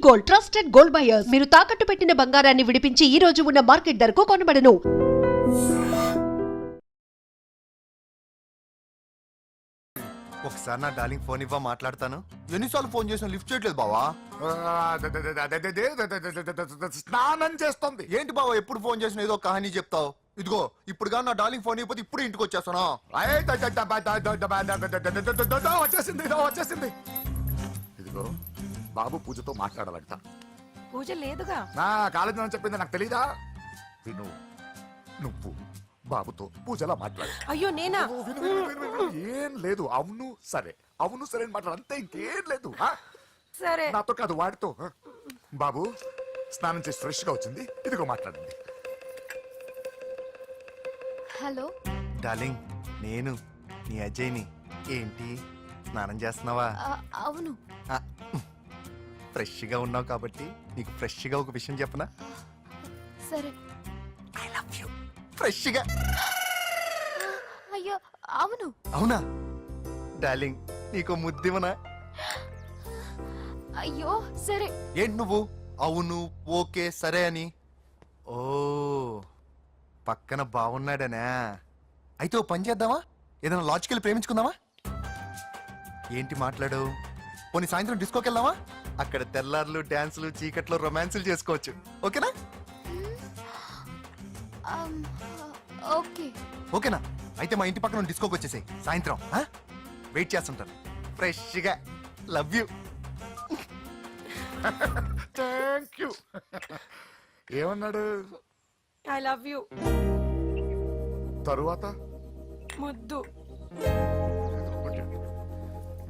Gold, trusted gold buyers. మీరు తాకట్టు పెట్టిన బంగారాన్ని విడిపించి ఈ రోజు ఉన్న మార్కెట్ ధరకు కొనబడను. ఒకసారి నా డార్లింగ్ ఫోన్ ఇవ్వ, మాట్లాడతాను. ఎన్నిసార్లు ఫోన్ చేసిన లిఫ్ట్ చేయట్లేదు బావా. స్నానం చేస్తుంది. ఏంటి బావా ఎప్పుడు ఫోన్ చేసిన ఏదో కహానీ చెప్తావు. ఇదిగో ఇప్పుడు నా డార్లింగ్ ఫోన్ ఇవ్వకపోతే ఇప్పుడు ఇంటికి వచ్చేస్తాను. వచ్చేసింది. ఇదిగో బాబు పూజతో మాట్లాడాలంట. పూజ లేదుగా. నా కాలేజీ అని చెప్పింది నాకు తెలీదా? విను, నువ్వు బాబుతో పూజలా మాట్లాడు. అయ్యో నేనా? ఏం లేదు. అవును సరే, అవును సరే అని మాట్లాడు, అంతే, ఇంకేం లేదు. సరే. నాతో కాదు, వాడితో. బాబు స్నానం చేసి ఫ్రెష్ గా వచ్చింది, ఇదిగో మాట్లాడండి. హలో డార్లింగ్, నేను నీ అజయ్ని. ఏంటి స్నానం చేస్తున్నావా? అవును. ఫ్రెష్ గా ఉన్నావు కాబట్టి నీకు ఫ్రెష్ గా ఒక విషయం చెప్పనా? సరే. I love you. ఫ్రెష్ గా. అయ్యో అవును. అవునా డార్లింగ్, నీకు ముద్దివనా? అయ్యో సరే. ఏంటి నువ్వు అవును ఓకే సరే అని? ఓ పక్కన బాగున్నాడనా? అయితే ఓ పని చేద్దామా? ఏదైనా లాజికల్ ప్రేమించుకుందామా? ఏంటి మాట్లాడు? పోనీ సాయంత్రం డిస్కోకి వెళ్దామా? అక్కడ తెల్లార్లు డాన్సులు చీకట్లో రొమాన్సులు చేసుకోవచ్చు. ఓకేనా? ఓకే. ఓకేనా? అయితే మా ఇంటి పక్కన డిస్కోకి వచ్చేసాయి సాయంత్రం. వెయిట్ చేస్తుంటాను ఫ్రెష్గా. Love you. Thank you. ఏమన్నాడు? I love you. తరువాత ముద్దు.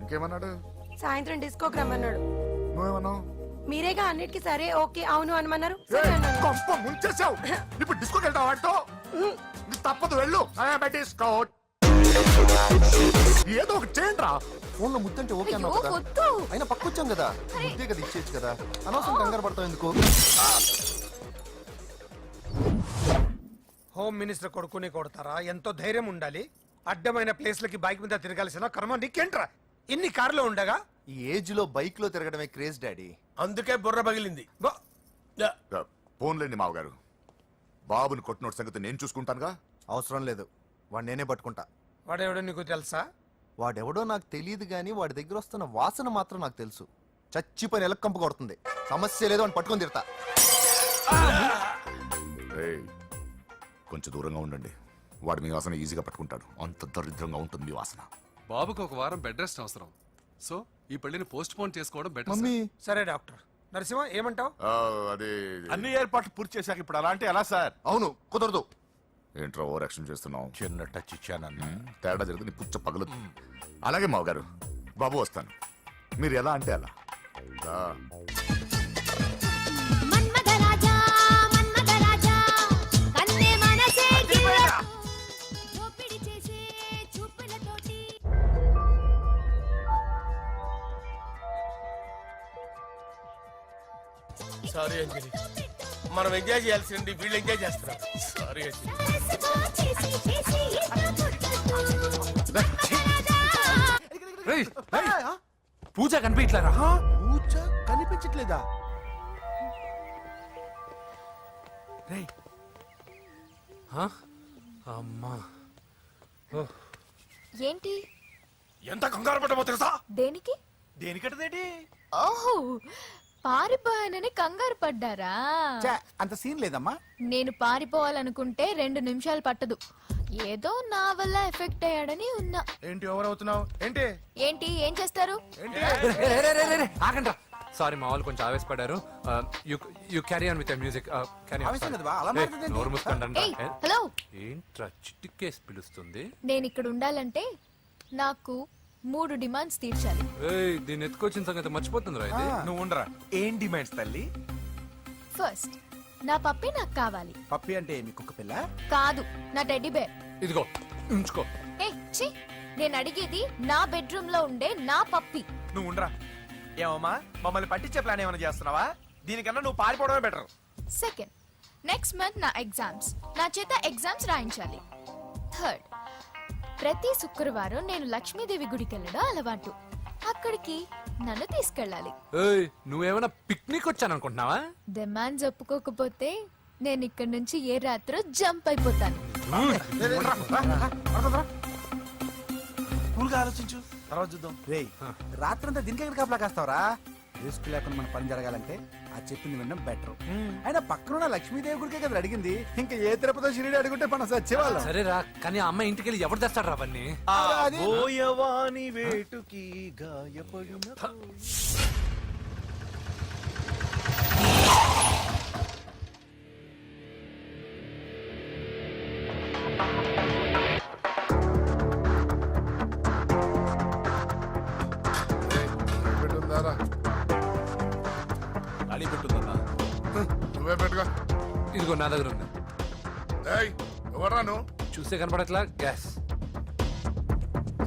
ఇంకేమన్నాడు? సాయంత్రం డిస్కోకి రమ్మన్నాడు. నువ్వేమన్నావు? మీరేగా అన్నిటికీ సరే ఓకే అవును అనమన్నారు. సరే అన్నాను. కొంప ముంచేసావు. ఇప్పుడు డిస్కోకి వెళ్తావు వాటితో? తప్పదు, వెళ్ళు. ఏదో ఒక చేయండి రా. ఫోన్ లో ముద్దంటే ఓకే అన్నావు కదా. వద్దు. అయినా పక్కొచ్చాం కదా, ముద్దే కదా ఇచ్చేయచ్చు కదా. అనవసరం కంగారు పడతావు ఎందుకు? హోమ్ మినిస్టర్ కొడుకుని కొడతారా? ఎంతో ధైర్యం ఉండాలి. అడ్డమైన ప్లేస్లకి బైక్ మీద తిరగాల్సిన కర్మ నీకేంట్రా? ఇన్ని కార్లో ఉండగా ఈ ఏజ్ లో బైక్ లో తిరగడమే క్రేజ్ డాడీ. అందుకే బుర్ర పగిలింది. ఫోన్లేండి మావగారు, బాబుని కొట్టినోటి సంగతి నేను చూసుకుంటానుగా. అవసరం లేదు, వాడు నేనే పట్టుకుంటా. వాడేవాడో నీకు తెలుసా? వాడెవడో నాకు తెలియదు గానీ వాడి దగ్గర వస్తున్న వాసన మాత్రం నాకు తెలుసు. చచ్చిపోయిన ఎలక్కంపు కొడుతుంది. సమస్య లేదు అని పట్టుకొని తిడతా. కొంచెం దూరంగా ఉండండి. వాడు మీ వాసన ఈజీగా పట్టుకుంటాడు. అంత దరిద్రంగా ఉంటుంది మీ వాసన. బాబుకి ఒక వారం బెడ్ రెస్ట్ అవసరం. సో ఈ పెళ్లిని పోస్ట్ పోన్ చేసుకోవడం బెటర్. మమ్మీ సరే డాక్టర్ నరసింహ ఏమంటావు? అదే అన్ని ఏర్పాట్లు పూర్తి చేశాక ఇప్పుడు అలాంటి ఎలా సార్? అవును కుదరదు. ఏంట్రా ఓవర్ యాక్షన్ చేస్తున్నావు? చిన్న టచ్ ఇచ్చానన్న. తేడా జరిగితే నీ పుచ్చ పగలు. అలాగే మావగారు, బాబు వస్తాను. మీరు ఎలా అంటే అలా. సారీ అంజలి, మనం ఎంజాయ్ చేయాల్సింది వీళ్ళు ఎంజాయ్ చేస్తున్నారు. సారీ పూజ కనిపించలేరా? పూజ కనిపించట్లేదా? అమ్మా ఏంటి? ఎంత కంగారు పడ్డమో తెలుసా? దేనికి? దేనికట్టదేటి? ఓహో పారిపోయానని కంగారు పడ్డారా? అంత సీన్ లేదమ్మా. నేను పారిపోవాలనుకుంటే 2 నిమిషాలు పట్టదు. ఏదో నా వల్ల ఎఫెక్ట్ అయ్యాడని ఉన్నా. ఏంటి ఓవర్ అవుతున్నావు? ఏంటి ఏంటి ఏం చేస్తారు? ఆగండి. సారీ మా వాళ్ళు కొంచెం ఆవేశపడ్డారు. You carry on with music. Hello, ఏంట్రా చిటికేసి పిలుస్తుంది? నేను ఇక్కడ ఉండాలంటే నాకు 3 డిమాండ్స్ తీర్చాలి. దీన్ని ఎత్తుకొచ్చిన సంగతి మర్చిపోతుందిరా ఇది. నువ్వు ఉండరా. ఏం డిమాండ్స్ తల్లి? ఫస్ట్, నా పప్పి నాకు కావాలి. పప్పి అంటే మీ కుక్క పిల్ల? కాదు, నా టెడ్డీ బేర్. ఇదిగో ఉంచుకో. ఛీ, నేను అడిగేది నా బెడ్రూమ్ లో ఉండే నా పప్పి. నువ్వు ఉండరా. ఏమమ్మా మమ్మల్ని పట్టించే ప్లాన్ ఏమైనా చేస్తున్నావా? దీనికన్నా నువ్వు పారిపోవడమే బెటర్. సెకండ్, నెక్స్ట్ మంత్ నా ఎగ్జామ్స్, నా చేత ఎగ్జామ్స్ రాయించాలి. థర్డ్, ప్రతి శుక్రవారం నేను లక్ష్మీదేవి గుడికి వెళ్ళడం అలవాటు. అక్కడికి నన్ను తీసుకెళ్ళాలి. ఏయ్ నువ్వేమైనా పిక్నిక్ వచ్చాను అనుకుంటున్నావా? డిమాండ్స్ ఒప్పుకోకపోతే నేను ఇక్కడి నుంచి ఏ రాత్రో జంప్ అయిపోతాను. కూల్గా ఆలోచించు, తర్వాత చూద్దాం. రేయ్ రాత్రంతా దీనికి ఎక్కడ కాపలా కాస్తావరా? రిస్క్ లేకుండా మన పని జరగాలంటే ఆ చెప్పింది వినడం బెటర్. అయినా పక్కన లక్ష్మీదేవి గుడికే కదా అడిగింది, ఇంకా ఏ తిరుపతి షిరిడి అడుగుంటే మనం సచ్చేవాళ్ళం. సరేరా, కానీ ఆ అమ్మాయి ఇంటికి వెళ్ళి ఎవరు తెస్తాడు అవన్నీ? బోయవాని వేటుకి గాయపడిన అడి పెట్టుందన్నా నువ్వే పెట్టుకో. ఇదిగో నా దగ్గర ఉంది. ఏయ్ ఎవరా నువ్వు? చూస్తే కనపడట్లా గ్యాస్.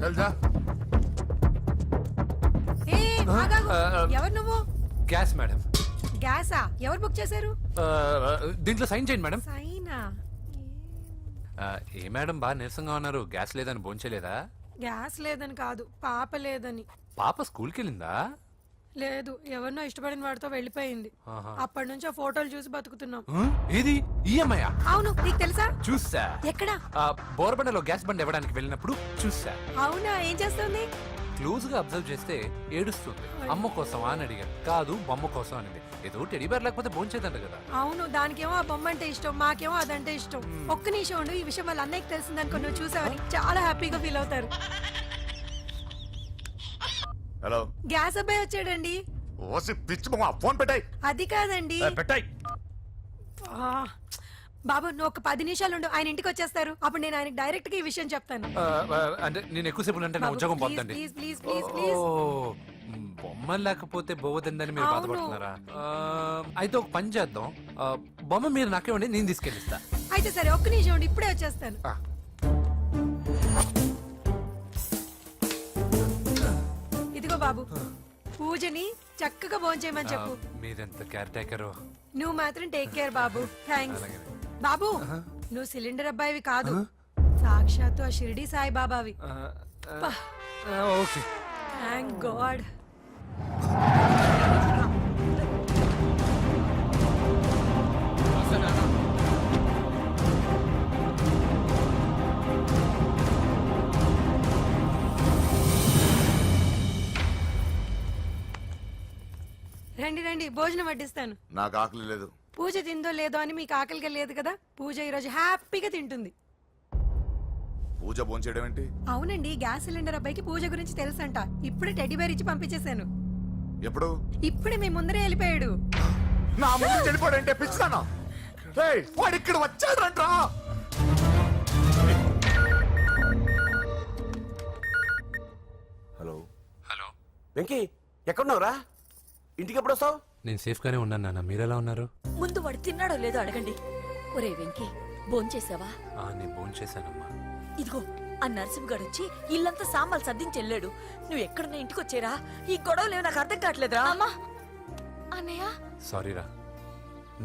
తెలుసా? ఏ, ఆగాగు. ఎవరు నువ్వు? Gas madam. గ్యాసా? ఎవరు బుక్ చేశారు? దీంట్లో సైన్ చేయండి మేడం. సైనా? ఏ మేడం బాగా నీరసంగా ఉన్నారు, గ్యాస్ లేదని భోంచలేదా? గ్యాస్ లేదని కాదు, పాప లేదని. పాప స్కూల్కి వెళ్ళిందా? లేదు, ఎవరినో ఇష్టపడిన వాడితో వెళ్ళిపోయింది. ఆహా. అప్పటి నుంచి ఆ ఫోటోలు చూసి బతుకుతున్నాం. ఏది ఈ అమ్మాయా? అవును, నీకు తెలుసా? చూసా. ఎక్కడా? బోర్బండలో గ్యాస్ బండ్ ఇవ్వడానికి వెళ్ళినప్పుడు చూసా. అవునా, ఏం చేస్తుంది? క్లోజ్ గా అబ్జర్వ్ చేస్తే ఏడుస్తుంది. అమ్మ కోసమా అని అడిగాను. కాదు బొమ్మ కోసం అనింది. ఏదో టెడీ బేర్ లేకపోతే భోంచేదంట కదా. అవును, దానికేమో ఆ బొమ్మ అంటే ఇష్టం, మాకేమో అదంటే ఇష్టం. ఒక్క నిమిషం ఉండు, ఈ విషయం వాళ్ళ అన్నయ్యకి తెలిసిందనుకో, నువ్వు చూసావని చాలా హ్యాపీగా ఫీల్ అవుతారు. హలో, గ్యాస్ అబ్బాయి వచ్చాడండి. ఓసి పిచ్చి మా ఫోన్ పెట్టాయి. అది కాదండి. పెట్టాయి. ఆ, బాబు నువ్వు ఒక 10 నిమిషాలు ఉండు, ఆయన ఇంటికి వచ్చేస్తారు. అప్పుడు నేను ఆయనకి డైరెక్ట్ గా ఈ విషయం చెప్తాను. అంటే నేను ఎక్కువసేపు అంటే నా బాబు, ఉద్యోగం ప్లీజ్, పోతండి. Please, please, please, please. బొమ్మ లేకపోతే బోవదందని మీరు అవును. బాధపడుతున్నారా? అయితే ఒక పని చేద్దాం. బొమ్మ మీరు నాకేమండి, నేను తీసుకెళ్ళిస్తా. అయితే సరే, ఒక్క నిమిషం ఉండు, ఇప్పుడే వచ్చేస్తాను. ఇదిగో బాబు, పూజని చక్కగా భోంచేయమని చెప్పు. మీరెంత కేర్ టేకరు. నువ్వు మాత్రం టేక్ కేర్ బాబు. థ్యాంక్స్ బాబు. నువ్వు సిలిండర్ అబ్బాయివి కాదు, సాక్షాత్తు ఆ షిరిడి సాయి బాబావి. ఓకే. Thank God. రండి రండి, భోజనం వడ్డిస్తాను. నాకు ఆకలి లేదు. పూజ తిందో లేదో అని మీకు ఆకలిగా లేదు కదా, పూజ ఈరోజు హ్యాపీగా తింటుంది. పూజ భోంచేయడం ఏంటి? అవునండి, గ్యాస్ సిలిండర్ అబ్బాయికి పూజ గురించి తెలుసంట. ఇప్పుడే టెడ్డీ బేర్ ఇచ్చి పంపించేశాను. ఎప్పుడు? ఇప్పుడే మీ ముందరే వెళ్ళిపోయాడు. నా ముందు చెడిపోడంటే పిచ్చిదానా? వాడు ఇక్కడ వచ్చాడంట్రా. హలో హలో వెంకీ, ఎక్కడున్నావురా? ఇంటికి ఎప్పుడు వస్తావు? నేను సేఫ్ గానే ఉన్నాను నాన్న, మీరెలా ఉన్నారు? ముందు వాడు తిన్నాడో లేదో అడగండి. ఒరే వెంకీ, భోంచేసావా? నేను భోజనం చేశానమ్మా. ఇదిగో ఆ నరసింహగాడు వచ్చి ఇల్లంతా సామాన్లు సర్దించి వెళ్ళాడు. నువ్వు ఎక్కడున్నా ఇంటికి వచ్చేరా. ఈ గొడవలేవు నాకు అర్థం కావట్లేదురా. అమ్మా, అన్నయ్య, సారీరా.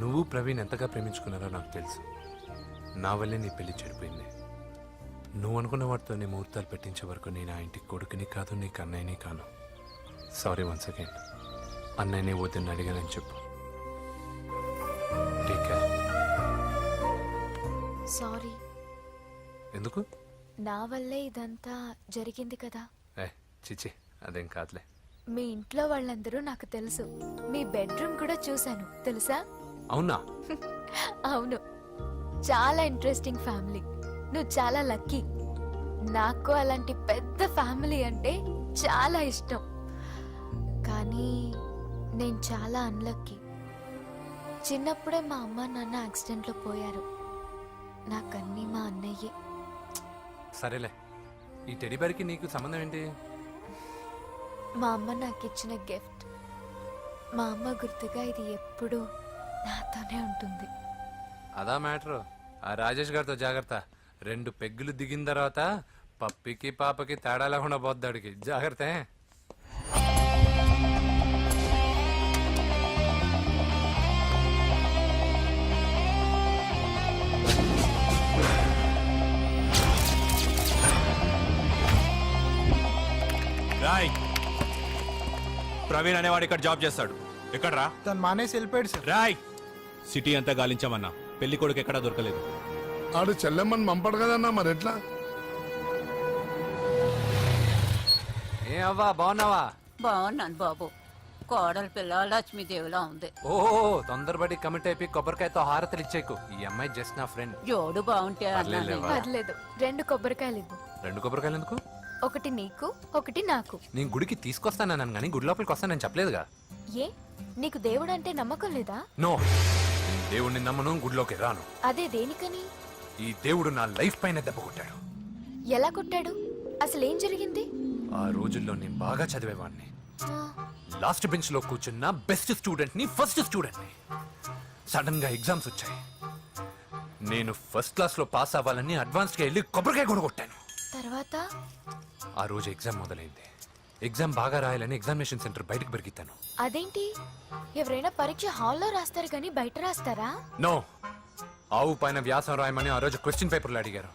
నువ్వు ప్రవీణ్ ఎంతగా ప్రేమించుకున్నారో నాకు తెలుసు. నా వల్లే నీ పెళ్లి చెడిపోయింది. నువ్వు అనుకున్న వాటితో నీ ముహూర్తాలు పెట్టించే వరకు నేను ఆ ఇంటికి కొడుకుని కాదు, నీకు అన్నయ్యని కాను. Sorry once again. అన్నయ్యని వద్దని అడిగానని చెప్పు. Take care. సారీ. ఎందుకు? నా వల్లే ఇదంతా జరిగింది కదా. చిచి, అదేం కాదులే. మీ ఇంట్లో వాళ్ళందరూ నాకు తెలుసు. మీ బెడ్రూమ్ కూడా చూశాను, తెలుసా? అవునా? అవును, చాలా ఇంట్రెస్టింగ్ ఫ్యామిలీ. నువ్వు చాలా లక్కీ. నాకు అలాంటి పెద్ద ఫ్యామిలీ అంటే చాలా ఇష్టం. కానీ నేను చాలా అన్లక్కీ. చిన్నప్పుడే మా అమ్మ నాన్న యాక్సిడెంట్లో పోయారు. నాకన్నీ మా అన్నయ్యే. సరేలే, ఈ టెడీబేర్కి నీకు సంబంధం ఏంటి? మా అమ్మ నాకు ఇచ్చిన గిఫ్ట్. మా అమ్మ గుర్తుగా ఇది ఎప్పుడూ నాతోనే ఉంటుంది. అదా మ్యాటరు. ఆ రాజేష్ గారితో జాగ్రత్త. 2 పెగ్గులు దిగిన తర్వాత పప్పికి పాపకి తేడా లేకుండా పోద్దాడికి. జాగ్రత్త. ప్రవీణ్ అనేవాడు ఇక్కడ జాబ్ చేస్తాడు. ఎక్కడ రా? తను మానేసి వెళ్ళిపోయాడు సార్. రాయ్ సిటీ అంతా గాలించామన్నా, పెళ్లి కొడుకు ఎక్కడా దొరకలేదు. ఆడు చెల్లెమ్మని పంపడు కదన్నా, మరి ఎట్లా? ఏ అవ్వా బాగున్నావా? బాగున్నాను బాబు. కోడలి పిల్ల లక్ష్మీదేవిలా ఉంది. ఓ తొందరపడి కమిట్ అయిపోయి కొబ్బరికాయతో హారతలు ఇచ్చేకు. ఈ అమ్మాయి జస్ట్ నా ఫ్రెండ్. జోడు బాగుంటే పర్లేదులేవా? పర్లేదు 2 కొబ్బరికాయలు ఇవ్వు. 2 కొబ్బరికాయలు ఎందుకు? ఒకటి నీకు, ఒకటి నాకు. నేను గుడికి తీసుకొస్తానన్నాను కానీ గుడి లోపలికి వస్తానని చెప్పలేదుగా. ఏ నీకు దేవుడు అంటే నమ్మకం లేదా? నో, నేను దేవుడిని నమ్మను, గుడిలోకి రాను. అదే దేనికని? ఈ దేవుడు నా లైఫ్ పైన దెబ్బ కొట్టాడు. ఎలా కొట్టాడు? అసలేం జరిగింది? ఆ రోజుల్లో నేను బాగా చదివేవాడిని. ఆ, లాస్ట్ బెంచ్ లో కూర్చున్న బెస్ట్ స్టూడెంట్ ని, ఫస్ట్ స్టూడెంట్ ని. సడన్ గా ఎగ్జామ్స్ వచ్చాయి. నేను ఫస్ట్ క్లాస్ లో పాస్ అవ్వాలని అడ్వాన్స్ గా వెళ్ళి కొబ్బరికాయ కూడా కొట్టాను. తర్వాత ఆ రోజు ఎగ్జామ్ మొదలైంది. ఎగ్జామ్ బాగా రాయాలని ఎగ్జామినేషన్ సెంటర్ బయటకు పెరిగితాను. అదేంటి? ఎవరైనా పరీక్ష హాల్లో రాస్తారు కానీ బయట రాస్తారా? నో, ఆవు పైన వ్యాసం రాయమని ఆ రోజు క్వశ్చన్ పేపర్లు అడిగారు.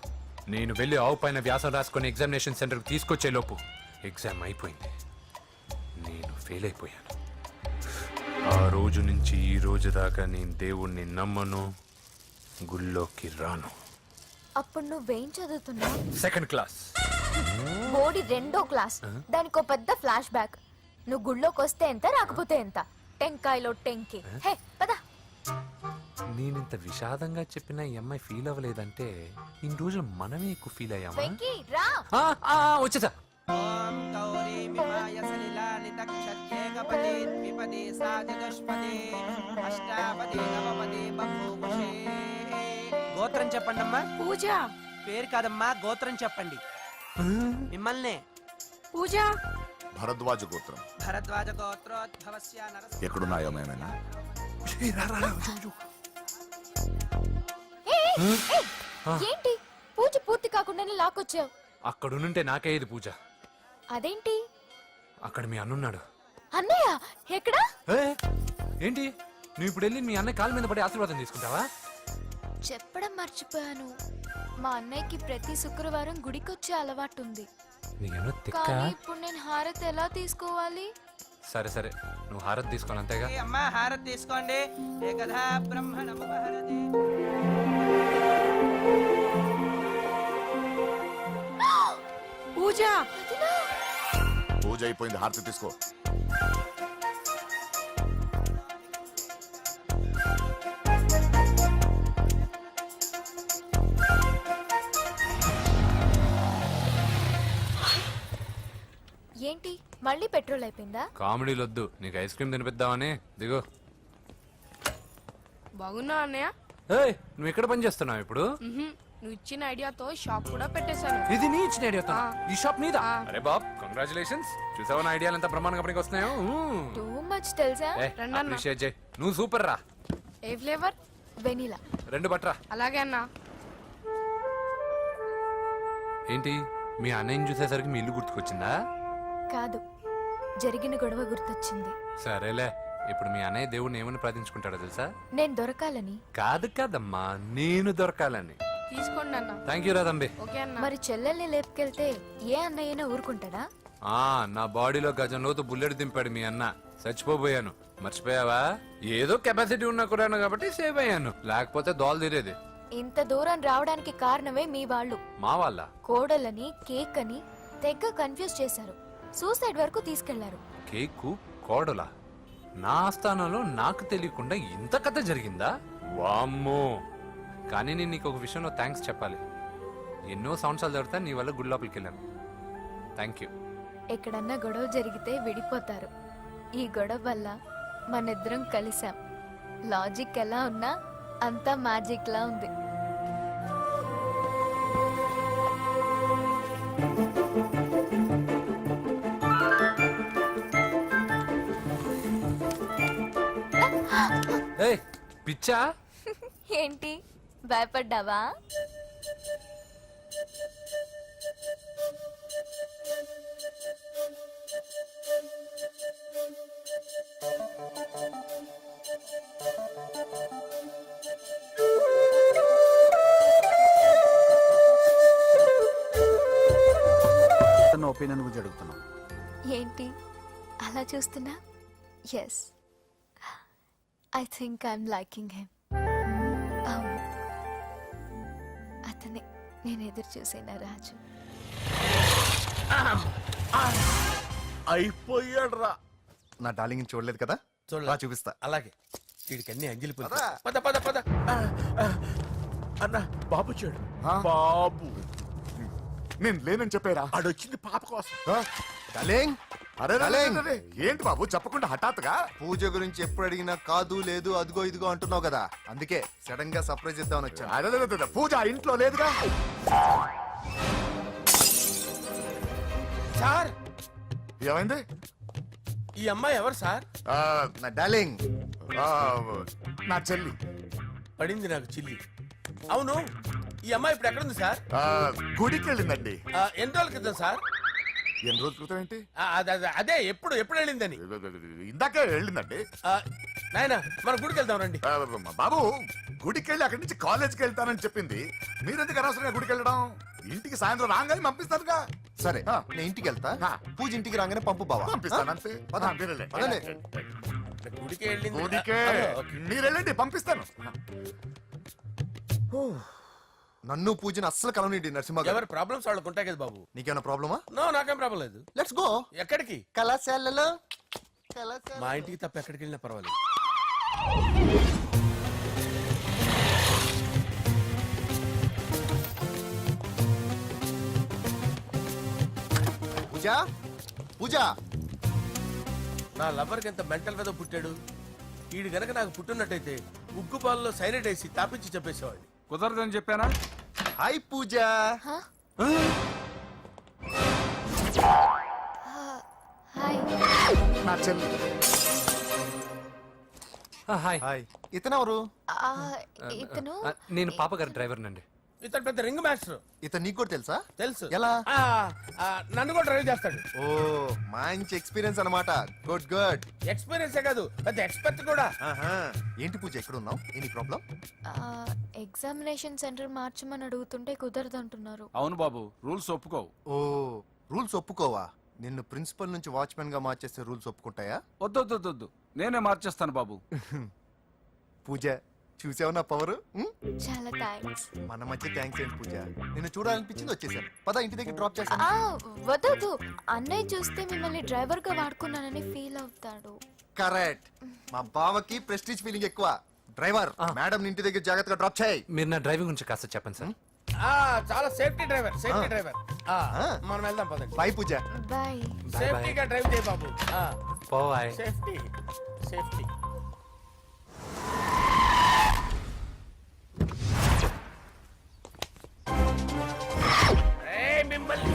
నేను వెళ్ళి ఆవు పైన వ్యాసం రాసుకొని ఎగ్జామినేషన్ సెంటర్కి తీసుకొచ్చే లోపు ఎగ్జామ్ అయిపోయింది. నేను ఫెయిల్ అయిపోయాను. ఆ రోజు నుంచి ఈ రోజు దాకా నేను దేవుణ్ణి నమ్మను, గుళ్ళోకి రాను. అప్పుడు నువ్వేం చదువుతున్నావు? Second class. బోడి 2వ క్లాస్. దానికో పెద్ద ఫ్లాష్ బ్యాక్. నువ్వు గుళ్ళోకి వస్తే ఎంత, రాకపోతే ఎంత. టెంకాయలో టెంకి. హే పద. నేనింత విషాదంగా చెప్పిన ఈ అమ్మాయి ఫీల్ అవ్వలేదంటే ఇన్ని రోజులు మనమే ఎక్కువ ఫీల్ అయ్యామా? వెంకీ రా. వచ్చేసా. గోత్రం చెప్పండి అమ్మా. పూజ. పేరు కాదమ్మా, గోత్రం చెప్పండి. మిమ్మల్ని పూజ. భరద్వాజ గోత్రం. భరద్వాజ గోత్రోద్భవస్య నరసింహ. ఎక్కడున్నాయో మేమైనా? ఏంటి పూజ పూర్తి కాకుండానే లాక్కొచ్చావు? అక్కడుంటే నాకే ఇది పూజ. అదేంటి? అక్కడ మీ అన్నున్నాడు. అన్నయ్య ఎక్కడా? ఏంటి నువ్వు ఇప్పుడు వెళ్ళి మీ అన్నయ్య కాలు మీద పడి ఆశీర్వాదం తీసుకుంటావా? చెప్పడం మర్చిపోయాను. మా అన్నయ్యకి ప్రతి శుక్రవారం గుడికొచ్చే అలవాటు ఉంది. నీకేమో తిక్క. కానీ ఇప్పుడు నేను హారతి ఎలా తీసుకోవాలి? సరే సరే, నువ్వు హారతి తీసుకోవాలి అంతేగా. అమ్మా హారతి తీసుకోండి. ఏకదా బ్రహ్మణముపహరతి. పూజ. పూజ అయిపోయింది, హారతి తీసుకో. ఏంటి మళ్ళీ పెట్రోల్ అయిపోయిందా? కామెడీలు వద్దు, నీకు ఐస్ క్రీమ్ తినిపిద్దామని. దిగు. బాగున్నా అన్నయ్య? ఏయ్, నువ్వు ఎక్కడ పని చేస్తున్నావు ఇప్పుడు? నువ్వు ఇచ్చిన ఐడియాతో షాప్ కూడా పెట్టేశాను. ఇది నీ ఇచ్చిన ఐడియా? ఈ షాప్ మీద? అరే బాబ్, కంగ్రాచులేషన్స్. చూసావా నా ఐడియాలు ఎంత బ్రహ్మాండంగా పనికి వస్తున్నాయో? టూ మచ్ తెలుసా? అప్రిషియేట్ చేయి. నువ్వు సూపర్ రా. ఏ ఫ్లేవర్? వెనీలా. 2 బట్రా. అలాగే అన్నా. ఏంటి మీ అన్నయ్యని చూసేసరికి మీ ఇల్లు గుర్తుకొచ్చిందా? కాదు, జరిగిన గొడవ గుర్తొచ్చింది. సరేలే, ఇప్పుడు మీ అన్నయ్య దేవుడిని ఏమని ప్రార్థించుకుంటాడో తెలుసా? నేను దొరకాలని. కాదు కాదమ్మా, నేను దొరకాలని. తీసుకోండి అన్న. థ్యాంక్ యూ రా తంబి. ఓకే అన్న. మరి చెల్లెల్ని లేపుకెళ్తే ఏ అన్నయ్యనా ఊరుకుంటాడా? నా బాడీలో గజం లోతు బుల్లెట్ దింపాడు మీ అన్న. చచ్చిపోయాను. మర్చిపోయావా? ఏదో కెపాసిటీ ఉన్నా కూడా కాబట్టి సేవ్ అయ్యాను, లేకపోతే దోలు తీరేది. ఇంత దూరం రావడానికి కారణమే మీ వాళ్ళు. మా వాళ్ళ? కోడలని కేక్ అని తెగ కన్ఫ్యూజ్ చేశారు. సూసైడ్ వరకు తీసుకెళ్లారు. కేకు కోడలా? నా ఆస్థానంలో నాకు తెలియకుండా ఇంత కథ జరిగిందా? వామ్మో. కానీ నేను నీకు ఒక విషయంలో థ్యాంక్స్ చెప్పాలి. ఎన్నో సంవత్సరాలు జరుగుతా నీ వల్ల గుడి లోపలికి వెళ్ళాను. Thank you. ఎక్కడన్నా గొడవ జరిగితే విడిపోతారు. ఈ గొడవ వల్ల మనిద్దరం కలిసాం. లాజిక్ ఎలా ఉన్నా అంతా మ్యాజిక్ లా ఉంది. పిచ్చా? ఏంటి భయపడ్డావా? ఒపీనియన్ గురించి అడుగుతున్నాం. ఏంటి అలా చూస్తున్నా? Yes I think I'm liking him. అవును, అతనే నేను ఎదురు చూసిన రాజు. అయిపోయాడు రా. నా డార్లింగ్ చూడలేదు కదా, రా చూపిస్తా. అలాగే వీడికి అన్ని అంజలి పూలు. పద. పద పద పద. అన్న బాబు వచ్చాడు. బాబు నేను లేనని చెప్పారా? ఆడొచ్చింది పాప కోసం. డార్లింగ్, అరే డార్లింగ్. ఏంటి బాబు చెప్పకుండా హఠాత్తుగా? పూజ గురించి ఎప్పుడు అడిగినా కాదు లేదు అదిగో ఇదిగో అంటున్నావు కదా, అందుకే సడన్ గా సర్ప్రైజ్ ఇద్దామని వచ్చాను. అదే పూజ ఇంట్లో లేదుగా. సార్ ఏమైంది? ఈ అమ్మాయి ఎవరు సార్? ఆ, నా డార్లింగ్, ఆ, నా చెల్లి. పడింది నాకు చిల్లి. అవును, ఈ అమ్మాయి ఇప్పుడు ఎక్కడుంది సార్? ఆ, గుడికి వెళ్ళిందండి. ఎన్ని రోజుల క్రితం సార్? ఎన్ని రోజుల క్రితం ఏంటి? అదే ఎప్పుడు ఎప్పుడు వెళ్ళిందని. ఇందాకే వెళ్ళిందండి. నాయనా మన గుడికి వెళ్దాం రండి. ఆ, బాబు గుడికి వెళ్ళి అక్కడి నుంచి కాలేజ్కి వెళ్తానని చెప్పింది. మీరెందుకు అనవసరంగా గుడికి వెళ్ళడం? ఇంటికి సాయంత్రం రాగానే పంపిస్తానుగా. సరే ఆ. నేను ఇంటికి వెళ్తా, ఆ. పూజ ఇంటికి రాగానే పంపు బావా. పంపిస్తాను అంతే. పద. ఆ, మీరెళ్ళండి. పదండి. గుడికి వెళ్ళింది. గుడికే ఓకే. మీరు వెళ్ళండి, పంపిస్తాను. నన్ను పూజను అస్సలు కలవనిండి నరసింహ గారు. ఎవరి ప్రాబ్లమ్స్ వాళ్ళకు ఉంటాయి కదా బాబు. నీకేమైనా ప్రాబ్లమా? నో, నాకేం ప్రాబ్లం లేదు. Let's go. ఎక్కడికి? కళాశాలలో మా ఇంటికి తప్ప ఎక్కడికి వెళ్ళినా పర్వాలేదు. పూజ, పూజ. నా లవర్కి ఎంత మెంటల్ మీద పుట్టాడు. వీడు గనక నాకు పుట్టినట్టయితే ఉగ్గు పాలలో సైనట్ వేసి తాపించి చెప్పేసేవాడిని. కుదరదని చెప్పానా? హాయ్ పూజ. హాయ్. నా చెల్లి. హాయ్. హాయ్. ఇతనెవరు? ఇతను నేను పాప గారి డ్రైవర్ నండి. ఇతను పెద్ద రింగ్ మాస్టర్. ఇతను నీకు కూడా తెలుసా? తెలుసు. ఎలా? నన్ను కూడా డ్రైవ్ చేస్తాడు. ఓ మంచి ఎక్స్పీరియన్స్ అన్నమాట. Good good. ఎక్స్పీరియన్సే కాదు, పెద్ద ఎక్స్పర్ట్ కూడా. ఏంటి పూజ ఎక్కడ ఉన్నావు? Any problem? ఎగ్జామినేషన్ సెంటర్ మార్చమని అడుగుతుంటే కుదరదంటున్నారు. అవును బాబు, రూల్స్ ఒప్పుకోవు. ఓ రూల్స్ ఒప్పుకోవా? నిన్ను ప్రిన్సిపల్ నుంచి వాచ్మెన్ గా మార్చేస్తే రూల్స్ ఒప్పుకుంటాయా? వద్దు, నేనే మార్చేస్తాను బాబు. పూజ చూసావు నా పవర్? చాలా థ్యాంక్స్. మన మధ్య థ్యాంక్స్ ఏంటి పూజ, నిన్ను చూడాలనిపించింది వచ్చేసాను. పద ఇంటి దగ్గర డ్రాప్ చేస్తాను. వద్దు, అన్నయ్య చూస్తే మిమ్మల్ని డ్రైవర్ గా వాడుకున్నానని ఫీల్ అవుతాడు. కరెక్ట్. మా బావకి ప్రెస్టీజ్ ఫీలింగ్ ఎక్కువ. డ్రైవర్, మేడం ఇంటి దగ్గర జాగ్రత్తగా డ్రాప్ చేయి. మీరు నా డ్రైవింగ్ గురించి కాస్త చెప్పండి సార్. చాలా సేఫ్టీ డ్రైవర్. మనం వెళ్దాం పదండి. బై పూజ. బాయ్. సేఫ్టీగా డ్రైవ్ చేయ బాబు. పోవాయ్. Safety safety. మిమ్మల్ని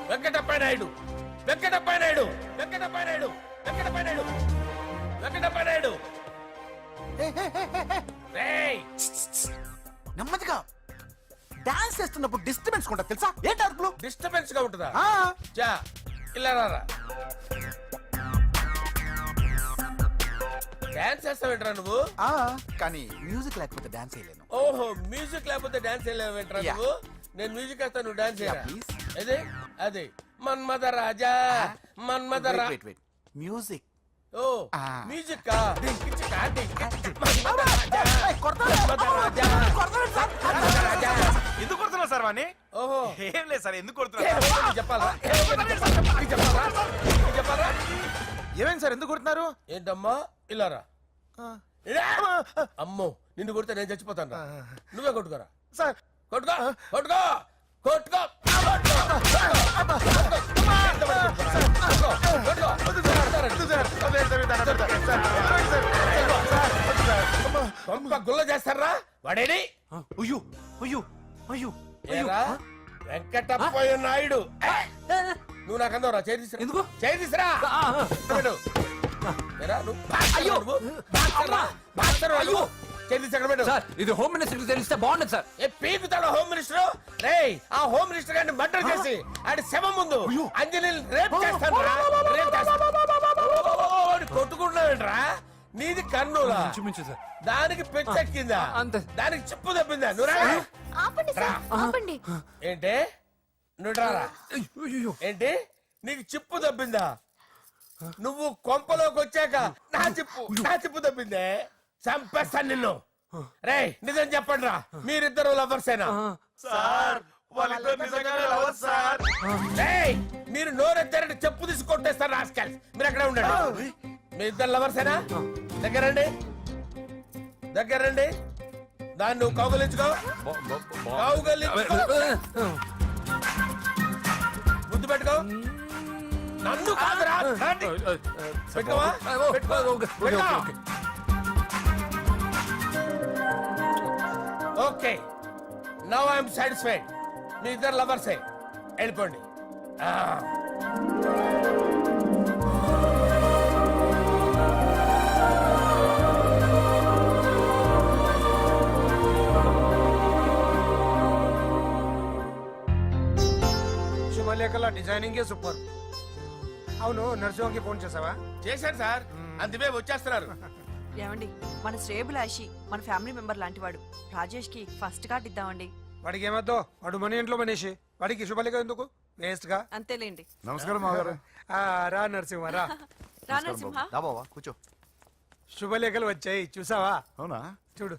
వెంకటప్ప నాయుడు, వెంకటప్ప నాయుడు, వెంకటప్ప నాయుడు, వెంకటప్ప నాయుడు, వెంకటప్ప నాయుడు. నెమ్మదిగా డాన్స్ చేస్తున్నప్పుడు డిస్టర్బెన్స్ ఉంటా తెలుసా? ఏంటి అరుపులు? డిస్టర్బెన్స్ గా ఉంటుందా? చా ఇలా రారా. డాన్స్ చేస్తావేంట్రా నువ్వు? కానీ మ్యూజిక్ లేకపోతే డాన్స్ చేయలేను. ఓహో, మ్యూజిక్ లేకపోతే డాన్స్ చేయలేవేంట్రా నువ్వు? నేను మ్యూజిక్ వేస్తా, నువ్వు డాన్స్ చేయరా? అదే అదే మన్మద రాజా, మన్మద మ్యూజిక్. ఓ మ్యూజిక్ ఎందుకు కొడుతున్నావు సార్ వాణ్ణి? ఓహో ఏం లేదు సార్, ఎందుకు కొడుతున్నారు? చెప్పాలా? చెప్పాలా? ఏమైంది సార్, ఎందుకు కొడుతున్నారు? ఏంటమ్మా ఇలారా. అమ్మో, నిన్ను కొడితే నేను చచ్చిపోతాను. నువ్వే కొట్టుకోరా సార్. కొట్టుకో కొట్టుకో కొట్టుకో. గుల్ల చేస్తారా వాడేడి? అయ్యో అయ్యో అయ్యో ఏరా వెంకటప్పయ్య నాయుడు, నువ్వు నాకు అందవరా? చేయి తీసురా. ఎందుకు? చేయి తీసురా. సార్, ఇది హోమ్ మినిస్టర్ తెలిస్తే బాగుండదు సార్. పీకుతాడు home minister. రేయ్, ఆ హోమ్ మినిస్టర్ గారిని మర్డర్ చేసి ఆడి శవం ముందు అంజలి రేప్ చేస్తాను. కొట్టుకుంటున్నావేంట్రా? నీది కన్నులా? చూపించు సార్. దానికి పెచ్చెక్కిందా? అంతే. దానికి చెప్పు తప్పిందా? నువ్వు ఆపండి సార్, ఆపండి. ఏంటి? నువ్వు రారా. ఏంటి? నీకు చిప్పు తప్పిందా? నువ్వు కొంపలోకి వచ్చాక నా చెప్పు తప్పిందే చంపేస్తాను నిన్ను. రే నిజం చెప్పండి రా, మీరిద్దరు లవర్సేనా? సార్ వాళ్ళిద్దరు నిజంగానే లవర్స్ సార్. రేయ్, మీరు నోరెత్తారంటే చెప్పు తీసి కొట్టేస్తారు రాస్కల్స్. మీరు ఎక్కడ ఉండండి. మీ ఇద్దరు లవర్సేనా? దగ్గరండి, దగ్గరండి. దాన్ని నువ్వు కౌగలించుకో, కౌగలించుకో, ముద్దు పెట్టుకో. నన్ను కాదురా, రండి. పెట్టుకోవా? పెట్టుకో. Okay, now I'm satisfied. మీ ఇద్దరు లవర్సే, వెళ్ళిపోండి. శుభలేఖల డిజైనింగ్ సూపర్. అవును, నర్సింహకి ఫోన్ చేసావా? చేశాను సార్, అందుకే వచ్చేస్తున్నారు. ఏమండి, మన శ్రేయబులాషి మన ఫ్యామిలీ మెంబర్ లాంటి వాడు. రాజేష్ కి ఫస్ట్ కార్డ్ ఇద్దామండి. వాడికి ఏమద్దో, వాడు మన ఇంట్లో మనిషి, వాడికి శుభలేఖ ఎందుకు వేస్ట్ గా. అంతేలేండి. నమస్కారం మామగారు. రా నరసింహ రా. రా నరసింహ. దా బావా కూర్చో. శుభలేఖలు వచ్చాయి, చూసావా? అవునా? చూడు.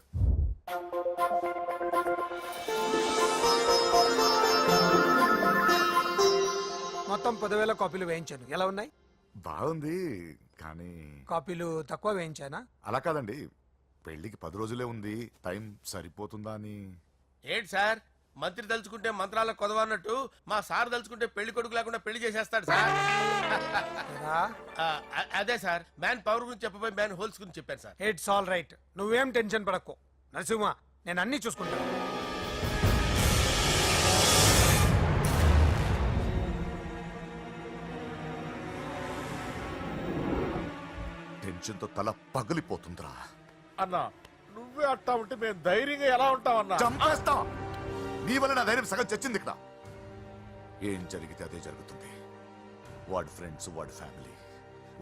మొత్తం 10,000 కాపీలు వేయించాను. ఎలా ఉన్నాయి? బాగుంది, కానీ కాపీలు తక్కువ వేయించానా? అలా కాదండి, పెళ్లికి 10 రోజులే ఉంది, టైం సరిపోతుందా అని. ఏంటి సార్, మంత్రి తలుచుకుంటే మంత్రాలకు కొదవన్నట్టు మా సార్ తలుచుకుంటే పెళ్లి కొడుకు లేకుండా పెళ్లి చేసేస్తాడు సార్. ఏరా? అదే సార్, మ్యాన్ పవర్ గురించి చెప్పబోయి మ్యాన్ హోల్స్ గురించి చెప్పారు సార్. ఇట్స్ ఆల్ రైట్, నువ్వేం టెన్షన్ పడకు నరసింహ, నేను అన్ని చూసుకుంటాను. టెన్షన్ తో తల పగిలిపోతుందిరా. అన్నా నువ్వే అట్టా ఉంటే మేము ధైర్యంగా ఎలా ఉంటామన్నా? చంపేస్తా. నీ వల్ల నా ధైర్యం సగం చచ్చింది ఇక్కడ. ఏం జరిగితే అదే జరుగుతుంది. వాడి ఫ్రెండ్స్, వాడి ఫ్యామిలీ,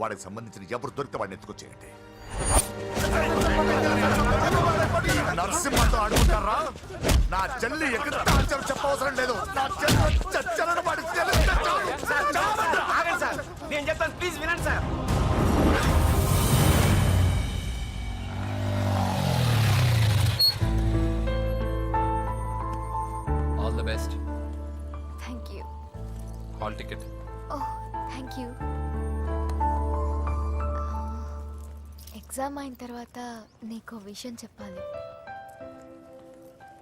వాడికి సంబంధించిన ఎవరు దొరికితే వాడిని ఎత్తుకొచ్చేయండి. నరసింహతో ఆడుకుంటారా? నా చెల్లి ఎక్కడ దాచారో చెప్పవసరం లేదు. నా చెల్లి చచ్చలను వాడి తెలిస్తే చాలు. ఆగండి సార్, నేను చెప్తాను, ప్లీజ్ వినండి sir. All the best. Thank you. Hall ticket. Oh, thank you. Exam అయిన తర్వాత నీకు విషయం చెప్పాలి.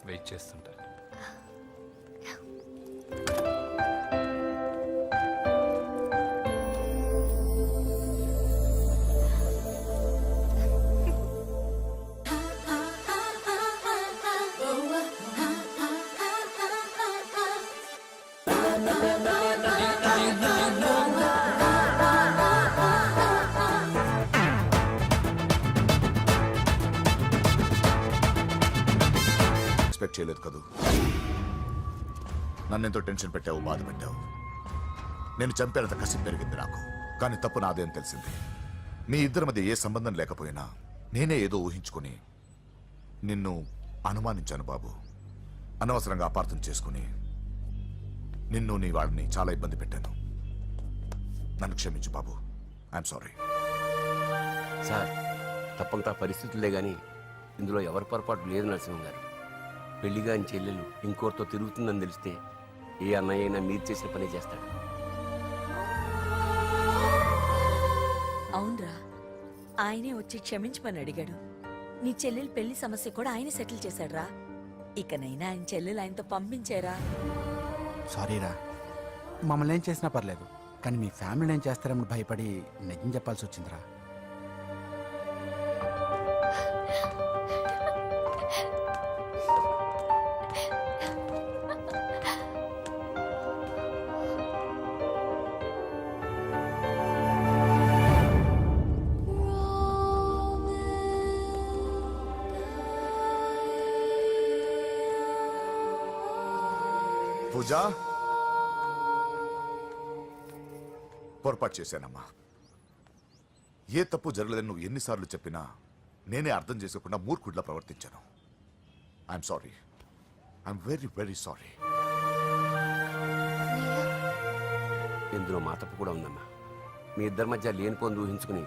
వెయిట్ చేస్తుంటా. ఎక్స్పెక్ట్ చేయలేదు కదూ. నన్నెంతో టెన్షన్ పెట్టావు, బాధ పెట్టావు. నేను చంపేంత కసి పెరిగింది నాకు. కానీ తప్పు నాదేం తెలిసింది. మీ ఇద్దరి మధ్య ఏ సంబంధం లేకపోయినా నేనే ఏదో ఊహించుకుని నిన్ను అనుమానించాను బాబు. అనవసరంగా అపార్థం చేసుకుని నిన్ను, నీ వాళ్ళని చాలా ఇబ్బంది పెట్టాను. నన్ను క్షమించు బాబు. I'm sorry. సార్, తప్పంతా పరిస్థితులే గాని ఇందులో ఎవరి పొరపాటు లేదు నరసింహ గారు. పెళ్లిగా ఆయన చెల్లెలు ఇంకోరితో తిరుగుతుందని తెలిస్తే ఏ అన్నయ్య అయినా మీరు చేసిన పని చేస్తాడు. అవునరా, ఆయనే వచ్చి క్షమించమని అడిగాడు. నీ చెల్లెలు పెళ్లి సమస్య కూడా ఆయన సెటిల్ చేశాడురా. ఇకనైనా ఆయన చెల్లెలు ఆయనతో పంపించారా? సారీరా, మమ్మల్ని ఏం చేసినా పర్లేదు, కానీ మీ ఫ్యామిలీని ఏం చేస్తారని భయపడి నిజం చెప్పాల్సి వచ్చిందిరా. పూజ, పొరపాటు చేశానమ్మా. ఏ తప్పు జరగలేదని నువ్వు ఎన్నిసార్లు చెప్పినా నేనే అర్థం చేసుకోకుండా మూర్ఖుడిలా ప్రవర్తించాను. I'm sorry. I'm very very sorry. ఇందులో మా తప్పు కూడా ఉందమ్మా. మీ ఇద్దరి మధ్య లేనిపోని ఊహించుకుని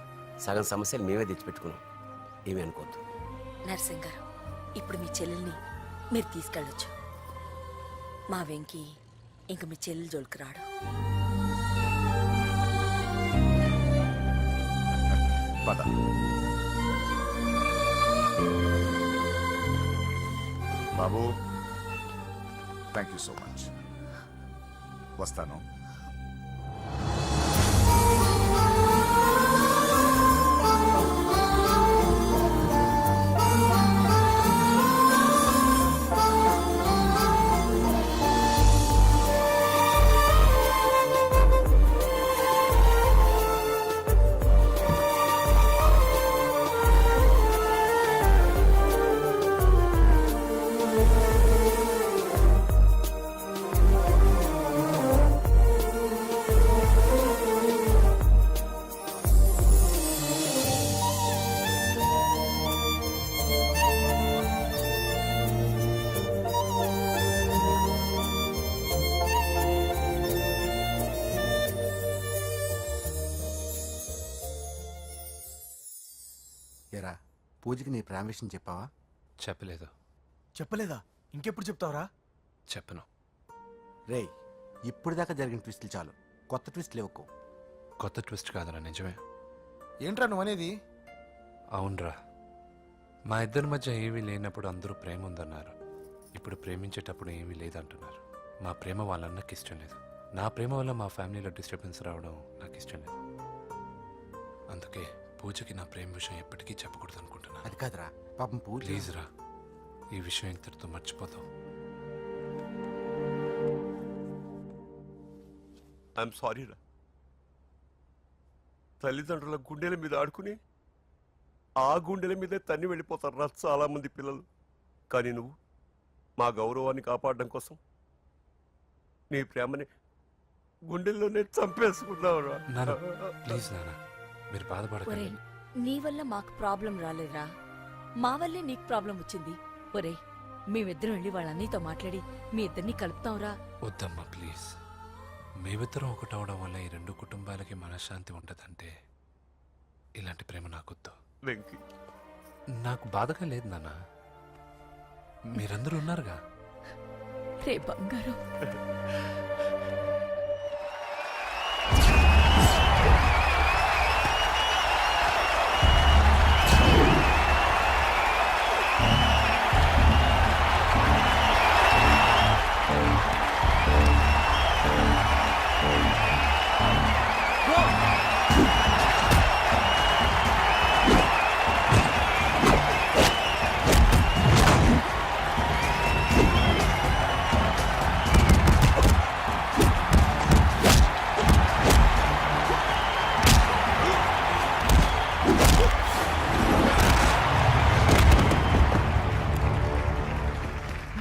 సగం సమస్యలు మేమే తెచ్చిపెట్టుకున్నాం. ఏమీ అనుకోవద్దు. నర్సింగ్ గారు, ఇప్పుడు మీ చెల్లెల్ని మీరు తీసుకెళ్ళొచ్చు. మా వెంకీ ఇంక మీ చెల్లెలు జోలికి రాడు. పద. బాబు, థ్యాంక్ యూ సో మచ్. వస్తాను. ఎరా, పూజకి నీ ప్రేమ విషయం చెప్పావా? చెప్పలేదు. చెప్పలేదా? ఇంకెప్పుడు చెప్తావురా? చెప్పను. రేయ్, ఇప్పుడు దాకా జరిగిన ట్విస్టులు చాలు, కొత్త ట్విస్ట్ లేవుకో. కొత్త ట్విస్ట్ కాదురా, నిజమే. ఏంట్రా నువ్వు అనేది? అవునరా, మా ఇద్దరి మధ్య ఏమీ లేనప్పుడు అందరూ ప్రేమ ఉందన్నారు. ఇప్పుడు ప్రేమించేటప్పుడు ఏమీ లేదంటున్నారు. మా ప్రేమ వాళ్ళన్నకి ఇష్టం లేదు. నా ప్రేమ వల్ల మా ఫ్యామిలీలో డిస్టర్బెన్స్ రావడం నాకు ఇష్టం లేదు. అందుకే పూజకి నా ప్రేమ విషయం ఎప్పటికీ చెప్పకూడదు అనుకుంటున్నా. అది కాదురా, పాపం పూజ. ప్లీజ్ రా, ఈ విషయం ఇంతటితో మర్చిపోతాం. ఐఎమ్ సారీ రా. తల్లిదండ్రుల గుండెల మీద ఆడుకుని ఆ గుండెల మీదే తన్ని వెళ్ళిపోతారు రా చాలా మంది పిల్లలు. కానీ నువ్వు మా గౌరవాన్ని కాపాడడం కోసం నీ ప్రేమని గుండెల్లోనే చంపేసుకున్నావు రా. నాన్న, ప్లీజ్ నాన్న, మీరు బాధపడకండి. ఒరేయ్, నీ వల్ల మాకు ప్రాబ్లం రాలేదురా, మా వల్లే నీకు ప్రాబ్లం వచ్చింది. ఒరేయ్, మేమిద్దరం వెళ్ళి వాళ్ళ అన్నయ్యతో మాట్లాడి మీ ఇద్దరిని కలుపుతాంరా. వద్దమ్మా ప్లీజ్. మేమిద్దరం ఒకటవడం వల్ల ఈ రెండు కుటుంబాలకి మనశ్శాంతి ఉండదంటే ఇలాంటి ప్రేమ నాకొద్దు. వెంకీ, నాకు బాధగా లేదు నాన్న, మీరందరూ ఉన్నారుగా. రే బంగారం.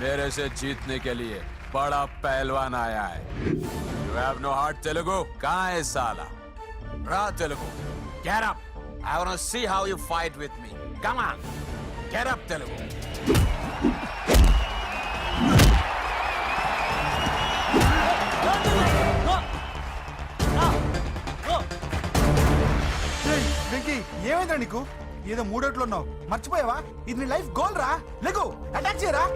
मेरे से जीतने के लिए बड़ा पहलवान आया है. You have no heart, Telugu? कहाँ है साला? Ra Telugu. Get up. I want to see how you fight with me. Come on. Get up, Telugu. Venky, ఏమైందా నీకు? ఏదో మూడోట్లో ఉన్నావు, మర్చిపోయావా? ఇది నీ లైఫ్ గోల్ రా. లెగో, అటాక్ చేయరా.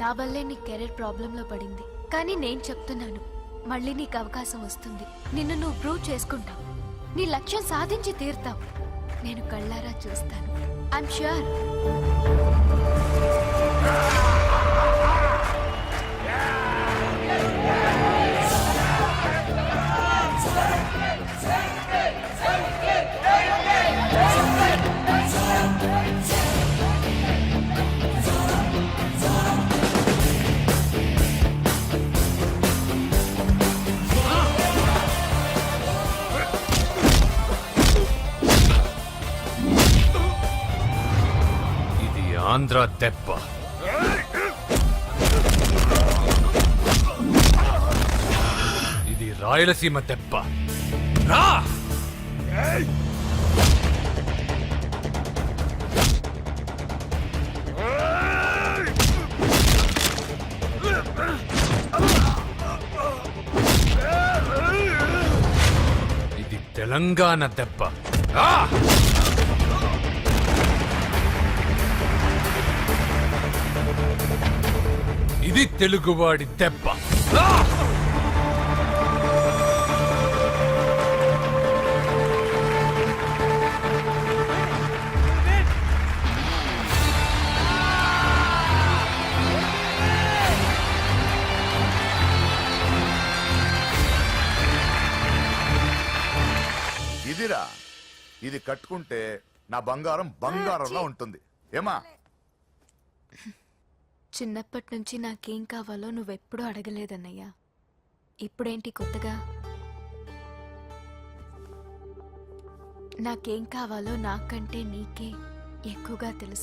నా వల్లే నీ కెరీర్ ప్రాబ్లంలో పడింది. కానీ నేను చెప్తున్నాను, మళ్ళీ నీకు అవకాశం వస్తుంది. నిన్ను నువ్వు ప్రూవ్ చేసుకుంటావు. నీ లక్ష్యం సాధించి తీరుతావు. నేను కళ్ళారా చూస్తాను. I'm sure. ఇది ఆంధ్ర దెబ్బ. ఇది రాయలసీమ దెబ్బ. రా! ఇది తెలంగాణ దెబ్బ. రా! ఇది తెలుగువాడి దెబ్బ. రా! ఇదిరా, ఇది కట్టుకుంటే నా బంగారం బంగారంలో ఉంటుంది. ఏమా? చిన్నప్పటి నుంచి నాకేం కావాలో నువ్వెప్పుడూ అడగలేదన్నయ్య. ఇప్పుడేంటి కొత్తగా? నాకేం కావాలో నాకంటే నీకే ఎక్కువగా తెలుసు.